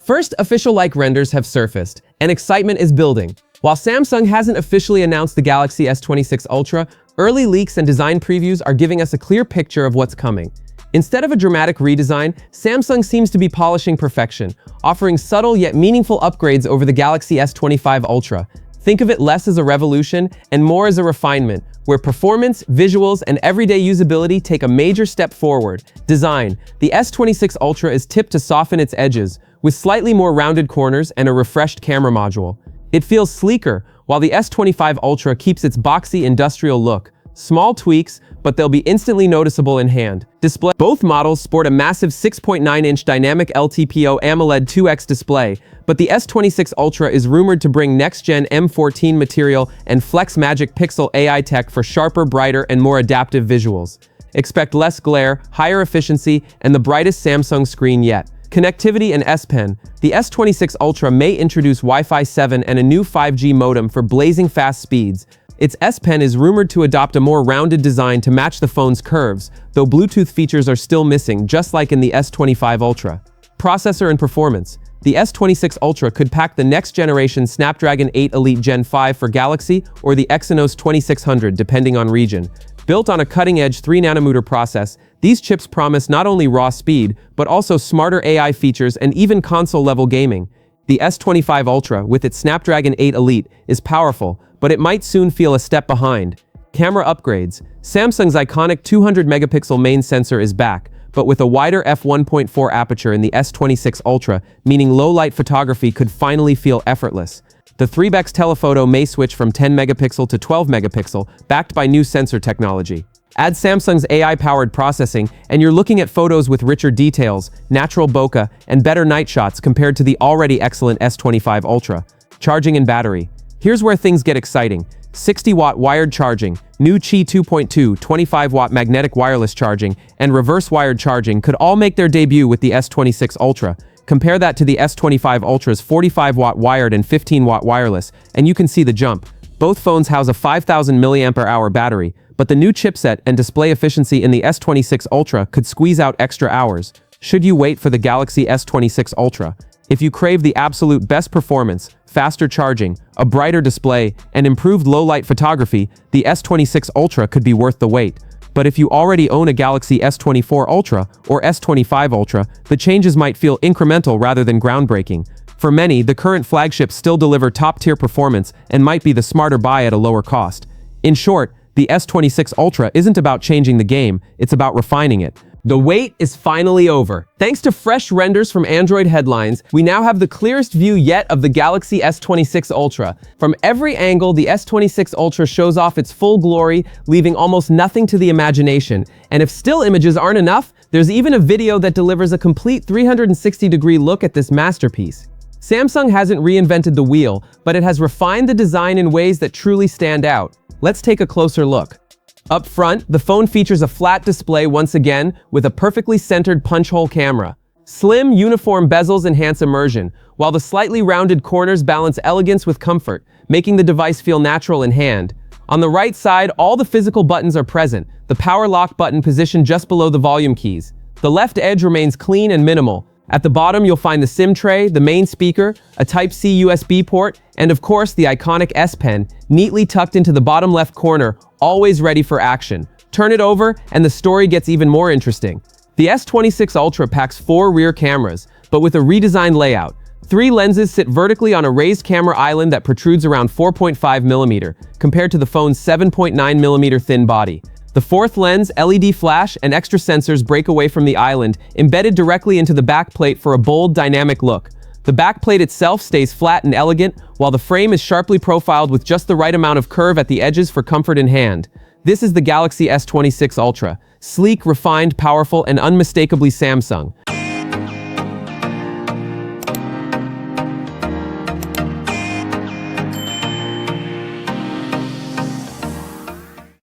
First official renders have surfaced, and excitement is building. While Samsung hasn't officially announced the Galaxy S26 Ultra, early leaks and design previews are giving us a clear picture of what's coming. Instead of a dramatic redesign, Samsung seems to be polishing perfection, offering subtle yet meaningful upgrades over the Galaxy S25 Ultra. Think of it less as a revolution and more as a refinement, where performance, visuals, and everyday usability take a major step forward. Design. The S26 Ultra is tipped to soften its edges, with slightly more rounded corners and a refreshed camera module. It feels sleeker, while the S25 Ultra keeps its boxy industrial look. Small tweaks, but they'll be instantly noticeable in hand. Display. Both models sport a massive 6.9-inch dynamic LTPO AMOLED 2X display, but the S26 Ultra is rumored to bring next-gen M14 material and FlexMagic Pixel AI tech for sharper, brighter, and more adaptive visuals. Expect less glare, higher efficiency, and the brightest Samsung screen yet. Connectivity and S Pen. The S26 Ultra may introduce Wi-Fi 7 and a new 5G modem for blazing fast speeds. Its S Pen is rumored to adopt a more rounded design to match the phone's curves, though Bluetooth features are still missing, just like in the S25 Ultra. Processor and performance. The S26 Ultra could pack the next-generation Snapdragon 8 Elite Gen 5 for Galaxy or the Exynos 2600, depending on region. Built on a cutting-edge 3nm process, these chips promise not only raw speed, but also smarter AI features and even console-level gaming. The S25 Ultra, with its Snapdragon 8 Elite, is powerful, but it might soon feel a step behind. Camera upgrades. Samsung's iconic 200-megapixel main sensor is back, but with a wider f1.4 aperture in the S26 Ultra, meaning low-light photography could finally feel effortless. The 3x telephoto may switch from 10-megapixel to 12-megapixel, backed by new sensor technology. Add Samsung's AI-powered processing, and you're looking at photos with richer details, natural bokeh, and better night shots compared to the already excellent S25 Ultra. Charging and battery. Here's where things get exciting. 60-watt wired charging, new Qi 2.2, 25-watt magnetic wireless charging, and reverse wired charging could all make their debut with the S26 Ultra. Compare that to the S25 Ultra's 45-watt wired and 15-watt wireless, and you can see the jump. Both phones house a 5,000 mAh battery, but the new chipset and display efficiency in the S26 Ultra could squeeze out extra hours. Should you wait for the Galaxy S26 Ultra? If you crave the absolute best performance, faster charging, a brighter display, and improved low-light photography, the S26 Ultra could be worth the wait. But if you already own a Galaxy S24 Ultra or S25 Ultra, the changes might feel incremental rather than groundbreaking. For many, the current flagships still deliver top-tier performance and might be the smarter buy at a lower cost. In short, the S26 Ultra isn't about changing the game, it's about refining it. The wait is finally over. Thanks to fresh renders from Android headlines, we now have the clearest view yet of the Galaxy S26 Ultra. From every angle, the S26 Ultra shows off its full glory, leaving almost nothing to the imagination. And if still images aren't enough, there's even a video that delivers a complete 360-degree look at this masterpiece. Samsung hasn't reinvented the wheel, but it has refined the design in ways that truly stand out. Let's take a closer look. Up front, the phone features a flat display once again, with a perfectly centered punch-hole camera. Slim, uniform bezels enhance immersion, while the slightly rounded corners balance elegance with comfort, making the device feel natural in hand. On the right side, all the physical buttons are present, the power lock button positioned just below the volume keys. The left edge remains clean and minimal. At the bottom, you'll find the SIM tray, the main speaker, a Type-C USB port, and of course, the iconic S Pen, neatly tucked into the bottom left corner, always ready for action. Turn it over, and the story gets even more interesting. The S26 Ultra packs 4 rear cameras, but with a redesigned layout. 3 lenses sit vertically on a raised camera island that protrudes around 4.5mm, compared to the phone's 7.9mm thin body. The 4th lens, LED flash, and extra sensors break away from the island, embedded directly into the backplate for a bold, dynamic look. The backplate itself stays flat and elegant, while the frame is sharply profiled with just the right amount of curve at the edges for comfort in hand. This is the Galaxy S26 Ultra. Sleek, refined, powerful, and unmistakably Samsung.